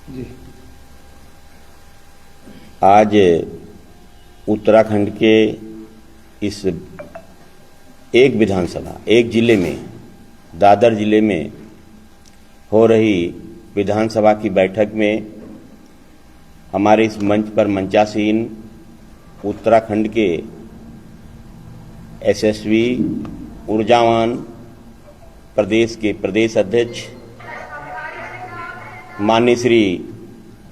जी। आज उत्तराखंड के इस एक विधानसभा, एक जिले में, दादर जिले में हो रही विधानसभा की बैठक में हमारे इस मंच पर मंचासीन उत्तराखंड के यशस्वी, ऊर्जावान प्रदेश के प्रदेश अध्यक्ष माननीय श्री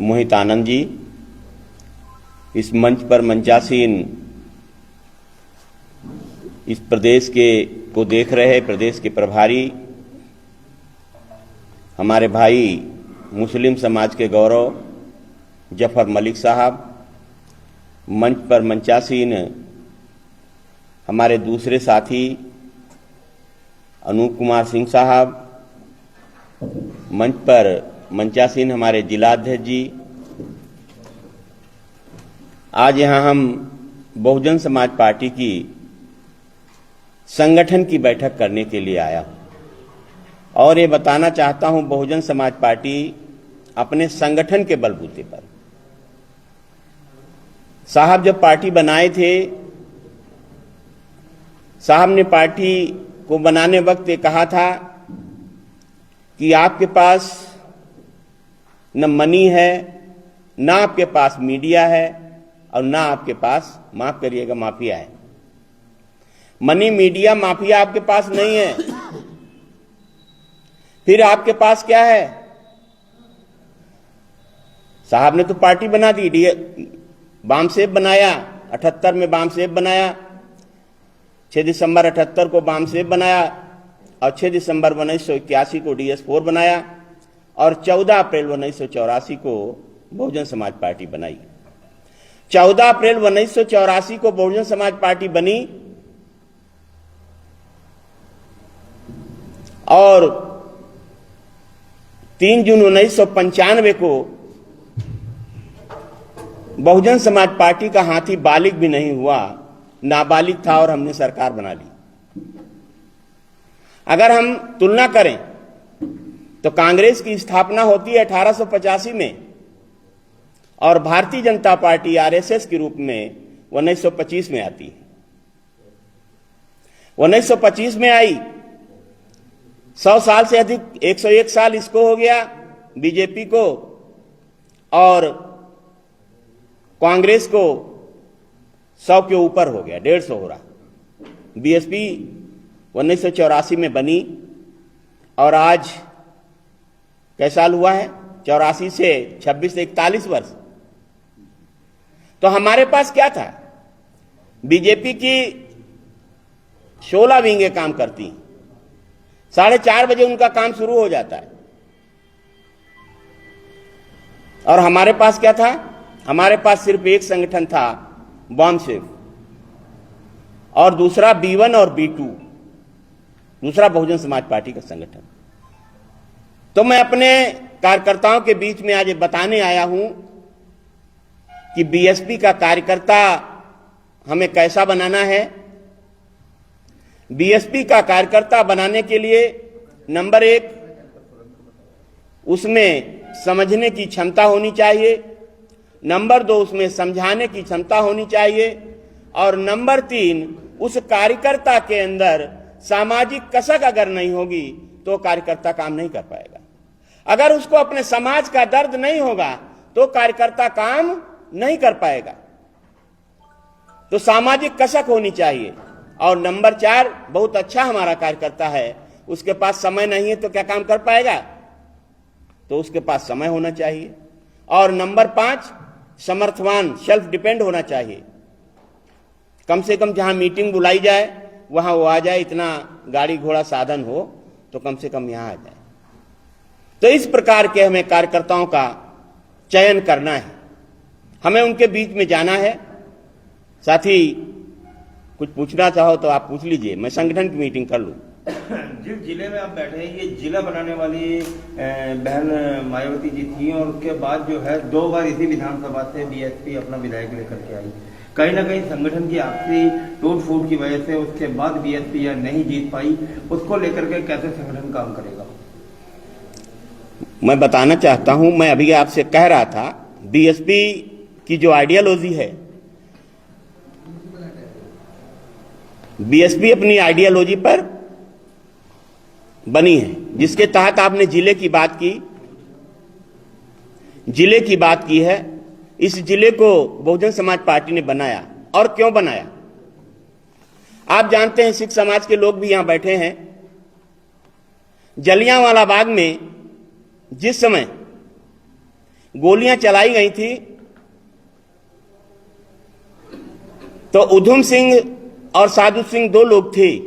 मोहित आनंद जी, इस मंच पर मंचासीन इस प्रदेश के को देख रहे प्रदेश के प्रभारी हमारे भाई मुस्लिम समाज के गौरव जफर मलिक साहब, मंच पर मंचासीन हमारे दूसरे साथी अनूप कुमार सिंह साहब, मंच पर मंचासीन हमारे जिलाध्यक्ष जी। आज यहां हम बहुजन समाज पार्टी की संगठन की बैठक करने के लिए आया हूं और ये बताना चाहता हूं, बहुजन समाज पार्टी अपने संगठन के बलबूते पर, साहब जब पार्टी बनाए थे, साहब ने पार्टी को बनाने वक्त ये कहा था कि आपके पास न मनी है, ना आपके पास मीडिया है और ना आपके पास, माफ करिएगा, माफिया है। मनी, मीडिया, माफिया आपके पास नहीं है, फिर आपके पास क्या है? साहब ने तो पार्टी बना दी, बाम सेब बनाया, 78 में बाम सेब बनाया, 6 दिसंबर 78 को बाम सेब बनाया और 6 दिसंबर 1981 को DS4 बनाया और 14 अप्रैल 1984 को बहुजन समाज पार्टी बनाई। 14 अप्रैल 1984 को बहुजन समाज पार्टी बनी और 3 जून 1995 को बहुजन समाज पार्टी का हाथी बालिग भी नहीं हुआ, नाबालिग था और हमने सरकार बना ली। अगर हम तुलना करें तो कांग्रेस की स्थापना होती है 1885 में और भारतीय जनता पार्टी RSS के रूप में 1925 में आती है। 1925 में आई, 100 साल से अधिक, 101 साल इसको हो गया बीजेपी को और कांग्रेस को 100 के ऊपर हो गया, 150 हो रहा। BSP 1984 में बनी और आज कैसा साल हुआ है? 84 से 26 से 41 वर्ष। तो हमारे पास क्या था? बीजेपी की 16 विंगें काम करती, 4:30 बजे उनका काम शुरू हो जाता है और हमारे पास क्या था? हमारे पास सिर्फ एक संगठन था, बॉम सेफ, और दूसरा B1 और B2, दूसरा बहुजन समाज पार्टी का संगठन। तो मैं अपने कार्यकर्ताओं के बीच में आज बताने आया हूं कि BSP का कार्यकर्ता हमें कैसा बनाना है। BSP का कार्यकर्ता बनाने के लिए नंबर 1, उसमें समझने की क्षमता होनी चाहिए, नंबर 2, उसमें समझाने की क्षमता होनी चाहिए और नंबर 3, उस कार्यकर्ता के अंदर सामाजिक कसक अगर नहीं होगी तो कार्यकर्ता काम नहीं कर पाएगा। अगर उसको अपने समाज का दर्द नहीं होगा तो कार्यकर्ता काम नहीं कर पाएगा। तो सामाजिक कसक होनी चाहिए। और नंबर 4, बहुत अच्छा हमारा कार्यकर्ता है, उसके पास समय नहीं है तो क्या काम कर पाएगा? तो उसके पास समय होना चाहिए। और नंबर 5, समर्थवान, सेल्फ डिपेंड होना चाहिए। कम से कम जहां मीटिंग बुलाई जाए वहां वो आ जाए, इतना गाड़ी घोड़ा साधन हो तो कम से कम यहां आ जाए। तो इस प्रकार के हमें कार्यकर्ताओं का चयन करना है, हमें उनके बीच में जाना है। साथी कुछ पूछना चाहो तो आप पूछ लीजिए, मैं संगठन की मीटिंग कर लूं। जिस जिले में आप बैठे हैं, ये जिला बनाने वाली बहन मायावती जी थी और उसके बाद जो है 2 बार इसी विधानसभा से BSP अपना विधायक लेकर के आई। कहीं ना कहीं संगठन की आपसी टूट फूट की वजह से उसके बाद BSP नहीं जीत पाई, उसको लेकर के कैसे संगठन काम करेगा? मैं बताना चाहता हूं, मैं अभी आपसे कह रहा था, बीएसपी की जो आइडियोलॉजी है, बीएसपी अपनी आइडियोलॉजी पर बनी है, जिसके तहत आपने जिले की बात की है। इस जिले को बहुजन समाज पार्टी ने बनाया, और क्यों बनाया? आप जानते हैं, सिख समाज के लोग भी यहां बैठे हैं। जलियांवाला बाग में जिस समय गोलियां चलाई गई थी, तो उधम सिंह और साधु सिंह दो लोग थे।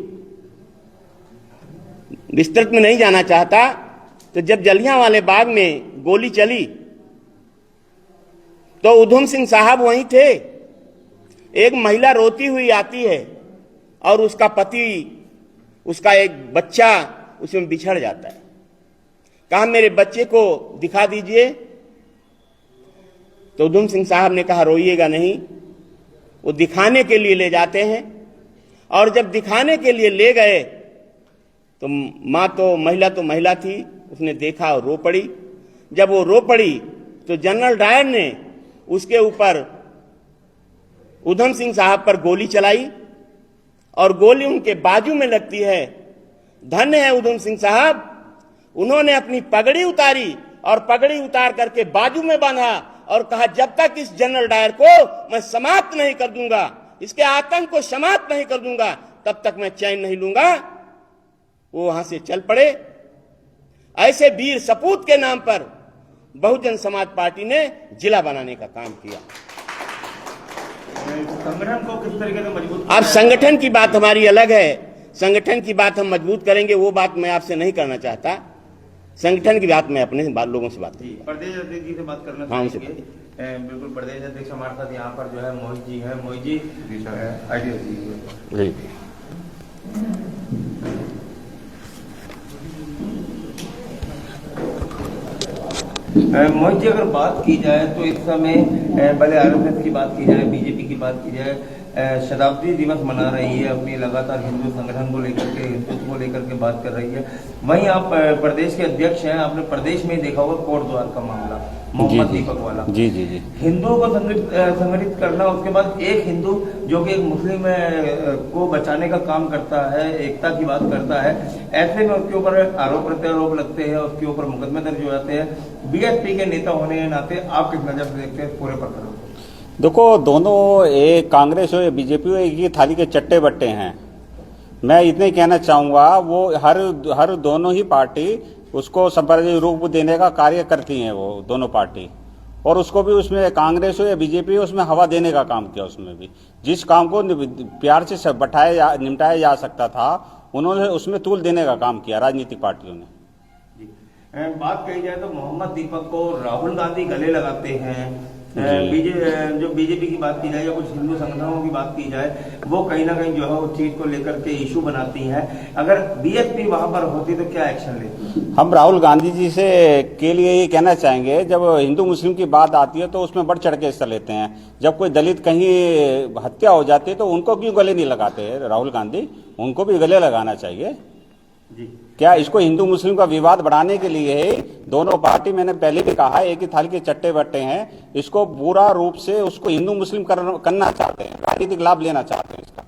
विस्तृत में नहीं जाना चाहता। तो जब जलियांवाले बाग में गोली चली, तो उधम सिंह साहब वहीं थे। एक महिला रोती हुई आती है और उसका पति, उसका एक बच्चा उसमें बिछड़ जाता है। कहा, मेरे बच्चे को दिखा दीजिए। तो उधम सिंह साहब ने कहा, रोइएगा नहीं। वो दिखाने के लिए ले जाते हैं, और जब दिखाने के लिए ले गए तो महिला तो महिला थी, उसने देखा और रो पड़ी। जब वो रो पड़ी तो जनरल डायर ने उसके ऊपर उधम सिंह साहब पर गोली चलाई, और गोली उनके बाजू में लगती है। धन्य है उधम सिंह साहब, उन्होंने अपनी पगड़ी उतारी और पगड़ी उतार करके बाजू में बांधा और कहा, जब तक इस जनरल डायर को मैं समाप्त नहीं कर दूंगा, इसके आतंक को समाप्त नहीं कर दूंगा, तब तक मैं चैन नहीं लूंगा। वो वहां से चल पड़े। ऐसे वीर सपूत के नाम पर बहुजन समाज पार्टी ने जिला बनाने का काम किया। संगठन को किस तरीके से मजबूत? अब संगठन की बात हमारी अलग है। संगठन की बात हम मजबूत करेंगे, वो बात मैं आपसे नहीं करना चाहता। संगठन की बात मैं अपने लोगों से बात करूंगा। प्रदेश अध्यक्ष जी से बात करना चाहेंगे। बिल्कुल, प्रदेश अध्यक्ष हमारे साथ यहाँ पर जो है मोहित जी है। मोहित जी, आइडिया। मोहित जी, अगर बात की जाए तो इस समय भले आरएसएस की बात की जाए, बीजेपी की बात की जाए, शताब्दी दिवस मना रही है, अपनी लगातार हिंदू संगठन को लेकर के, हिंदुत्व को लेकर के बात कर रही है। वहीं आप प्रदेश के अध्यक्ष हैं, आपने प्रदेश में देखा होगा कोट द्वार का मामला, मोहम्मद दीपक वाला। जी। हिंदुओं को संगठित करना, उसके बाद एक हिंदू जो कि एक मुस्लिम को बचाने का काम करता है, एकता की बात करता है, ऐसे में उसके ऊपर आरोप प्रत्यारोप लगते हैं, उसके ऊपर मुकदमे दर्ज हो जाते हैं। बीएसपी के नेता होने के नाते आप किस नजर से देखते हैं पूरे प्रकरण को? देखो, दोनों, एक कांग्रेस हो या बीजेपी हो, एक ही थाली के चट्टे बट्टे हैं। मैं इतने ही कहना चाहूंगा, वो हर दोनों ही पार्टी उसको सांप्रदायिक रूप देने का कार्य करती हैं, वो दोनों पार्टी। और उसको भी, उसमें कांग्रेस हो या बीजेपी हो, उसमें हवा देने का काम किया। उसमें भी जिस काम को प्यार से निपटाया जा सकता था, उन्होंने उसमें तूल देने का काम किया राजनीतिक पार्टियों ने। बात कही जाए तो मोहम्मद दीपक को राहुल गांधी गले लगाते हैं। जो बीजेपी की बात की जाए या कुछ हिंदू संगठनों की बात की जाए, वो कहीं ना कहीं जो है उस चीज को लेकर के इशू बनाती हैं। अगर बीएसपी वहां पर होती तो क्या एक्शन लेती? हम राहुल गांधी जी से के लिए ये कहना चाहेंगे, जब हिंदू मुस्लिम की बात आती है तो उसमें बढ़ चढ़ के हिस्सा लेते हैं। जब कोई दलित कहीं हत्या हो जाती है तो उनको क्यों गले नहीं लगाते राहुल गांधी? उनको भी गले लगाना चाहिए जी। क्या इसको हिंदू मुस्लिम का विवाद बढ़ाने के लिए दोनों पार्टी, मैंने पहले भी कहा, एक ही थाली के चट्टे बट्टे हैं। इसको पूरा रूप से उसको हिंदू मुस्लिम करना चाहते हैं, राजनीतिक लाभ लेना चाहते हैं इसका।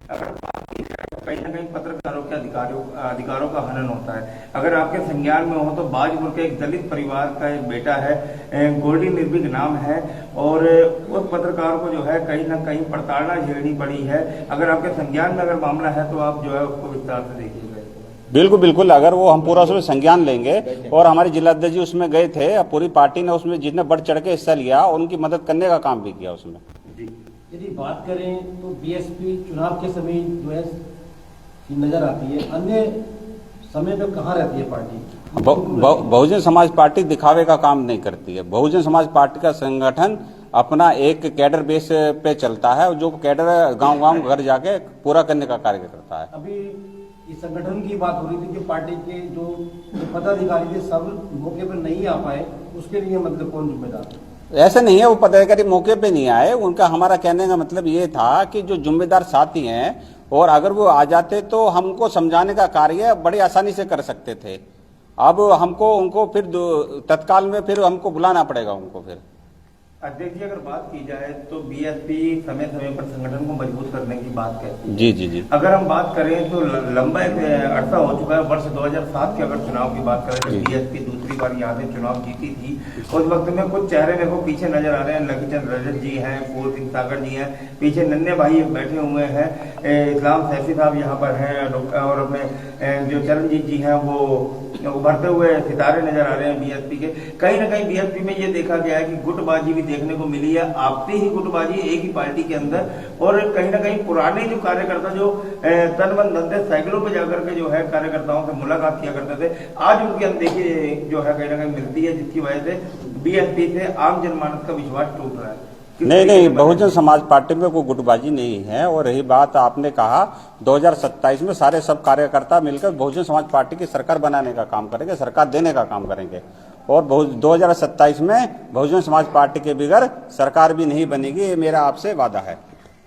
अगर बात की जाए तो कहीं ना कहीं पत्रकारों के अधिकारों का हनन होता है। अगर आपके संज्ञान में हो तो बाजपुर के एक दलित परिवार का एक बेटा है, गोल्डी निर्भीक नाम है, और उस पत्रकार को जो है कहीं ना कहीं प्रताड़ना झेलनी पड़ी है। अगर आपके संज्ञान में अगर मामला है तो आप जो है उसको विस्तार से देखिएगा। बिल्कुल, अगर वो हम पूरा उसमें संज्ञान लेंगे, और हमारे जिलाध्यक्ष जी उसमें गए थे, पूरी पार्टी ने उसमें जितने बढ़ चढ़ के हिस्सा लिया और उनकी मदद करने का काम भी किया उसमें। यदि बात करें तो बीएसपी चुनाव के समय जो है नजर आती है, अन्य समय पे कहाँ रहती है पार्टी? बहुजन समाज पार्टी दिखावे का काम नहीं करती है। बहुजन समाज पार्टी का संगठन अपना एक कैडर बेस पे चलता है, जो कैडर गांव घर जाके पूरा करने का कार्य करता है। अभी इस संगठन की बात हो रही थी कि पार्टी के जो पदाधिकारी थे सब मौके पर नहीं आ पाए, उसके लिए मतलब कौन जिम्मेदार? ऐसा नहीं है, वो पदाधिकारी मौके पे नहीं आए। उनका, हमारा कहने का मतलब ये था कि जो जिम्मेदार साथी हैं, और अगर वो आ जाते तो हमको समझाने का कार्य बड़ी आसानी से कर सकते थे। अब हमको उनको फिर तत्काल में फिर हमको बुलाना पड़ेगा उनको फिर। अध्यक्ष जी, अगर बात की जाए तो बीएसपी समय समय पर संगठन को मजबूत करने की बात कहती है। जी जी जी। अगर हम बात करें तो लंबा एक अरसा हो चुका है। वर्ष 2007 के अगर चुनाव की बात करें तो बीएसपी दूसरी बार यहाँ से चुनाव जीती थी। उस वक्त में कुछ चेहरे मेरे को पीछे नजर आ रहे हैं। लकीचंद रजत जी हैं, फूल सिंह सागर जी हैं, पीछे नन्हे भाई बैठे हुए हैं, इस्लाम सैफी साहब यहाँ पर हैं, और अपने जो चरणजीत जी हैं वो उभरते हुए सितारे नजर आ रहे हैं बीएसपी के। कहीं ना कहीं बीएसपी में ये देखा गया है कि गुटबाजी भी देखने को मिली है, आपसी ही गुटबाजी एक ही पार्टी के अंदर। और कहीं ना कहीं पुराने जो कार्यकर्ता जो तन मन धन से साइकिलों पे जाकर के जो है कार्यकर्ताओं से मुलाकात किया करते थे, आज उनकी अनदेखी जो है कहीं ना कहीं मिलती है, जिसकी वजह से बीएसपी से आम जनमानस का विश्वास टूट रहा है। नहीं, बहुजन समाज पार्टी में कोई गुटबाजी नहीं है। और रही बात आपने कहा 2027 में सारे सब कार्यकर्ता मिलकर बहुजन समाज पार्टी की सरकार बनाने का काम करेंगे, सरकार देने का काम करेंगे। और 2027 में बहुजन समाज पार्टी के बगैर सरकार भी नहीं बनेगी, ये मेरा आपसे वादा है।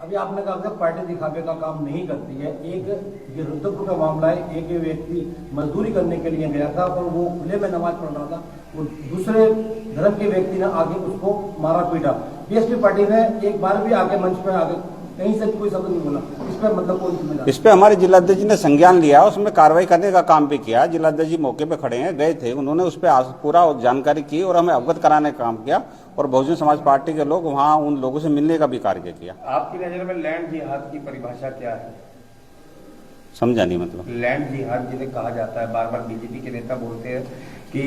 अभी आपने कहा कि पार्टी दिखावे का काम नहीं करती है। एक ये रुद्रपुर का मामला है, एक व्यक्ति मजदूरी करने के लिए गया था और वो खुले में नमाज पढ़ रहा था, वो दूसरे धर्म के व्यक्ति ने आगे उसको मारा पीटा। बीएसपी पार्टी ने एक बार भी आगे मंच पे आगे कहीं से कोई शब्द नहीं बोला। इस पर मतलब कौन जिम्मेदार? इस पे हमारे जिलाध्यक्ष जी ने संज्ञान लिया, उसमें कार्रवाई करने का काम भी किया। जिलाध्यक्ष जी मौके पे खड़े हैं, गए थे, उन्होंने उस पर पूरा जानकारी की और हमें अवगत कराने का काम किया। और बहुजन समाज पार्टी के लोग वहाँ उन लोगों से मिलने का भी कार्य किया। आपकी नजर में लैंड जिहाद की परिभाषा क्या है? समझा नहीं मतलब। लैंड जिहाद जिसे कहा जाता है, बार बार बीजेपी के नेता बोलते हैं कि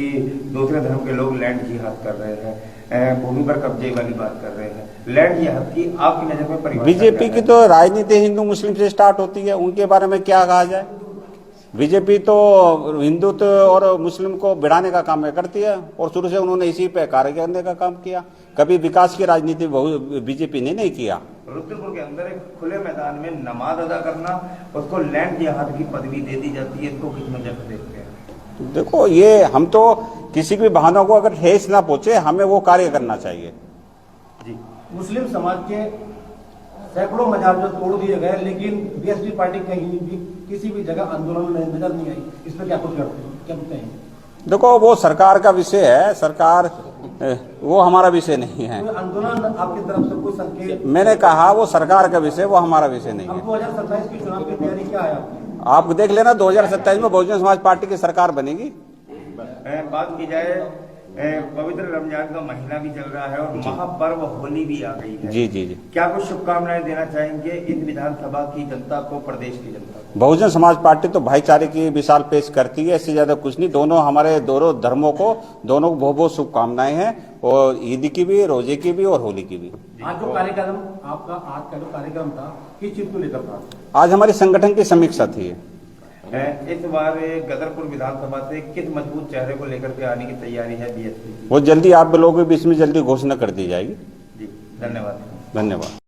दूसरे धर्म के लोग लैंड जिहाद कर रहे हैं, भूमि पर कब्जे वाली बात कर रहे हैं। लैंड जिहाद की आपकी नजर में परिभाषा? बीजेपी की तो राजनीति हिंदू मुस्लिम से स्टार्ट होती है, उनके बारे में क्या कहा जाए। बीजेपी तो हिंदुत्व और मुस्लिम को भिड़ाने का काम करती है और शुरू से उन्होंने इसी पे कार्य करने का काम किया। कभी विकास की राजनीति बीजेपी ने नहीं किया। रुद्रपुर के अंदर एक खुले मैदान में नमाज अदा करना, उसको लैंड जिहाद की पदवी दे दी जाती है, इसको किस नजर से देखते हैं? देखो, ये हम तो किसी भी बहानों को अगर ठेस ना पहुंचे, हमें वो कार्य करना चाहिए। जी, मुस्लिम समाज के सैकड़ों मजार जो तोड़ दिए गए, लेकिन बीएसपी पार्टी कहीं भी किसी भी जगह आंदोलन में नजर नहीं आई। इस पर क्या कुछ करते हैं, क्या बोलते हैं? देखो, वो सरकार का विषय है, सरकार वो हमारा विषय नहीं है। आंदोलन आपकी तरफ से कोई संकेत? मैंने कहा वो सरकार का विषय, वो हमारा विषय नहीं है। 2027 की चुनाव की तैयारी क्या है आपकी? आप देख लेना, 2027 में बहुजन समाज पार्टी की सरकार बनेगी। बात की जाए, पवित्र रमजान का महीना भी चल रहा है और महापर्व होली भी आ गई है। जी जी जी। क्या कुछ शुभकामनाएं देना चाहेंगे इस विधानसभा की जनता को, प्रदेश की जनता को? बहुजन समाज पार्टी तो भाईचारे की मिसाल पेश करती है, इससे ज्यादा कुछ नहीं। दोनों हमारे दोनों धर्मों को, दोनों को बहुत बहुत शुभकामनाएं हैं, और ईद की भी, रोजे की भी और होली की भी। आज जो कार्यक्रम आपका, आज का जो कार्यक्रम था, किस चीज को लेकर था? आज हमारी संगठन की समीक्षा थी। इस बार गदरपुर विधानसभा से किस मजबूत चेहरे को लेकर के आने की तैयारी है बीएसपी की? वो जल्दी आप लोगों के बीच में जल्दी घोषणा कर दी जाएगी। जी, धन्यवाद। धन्यवाद।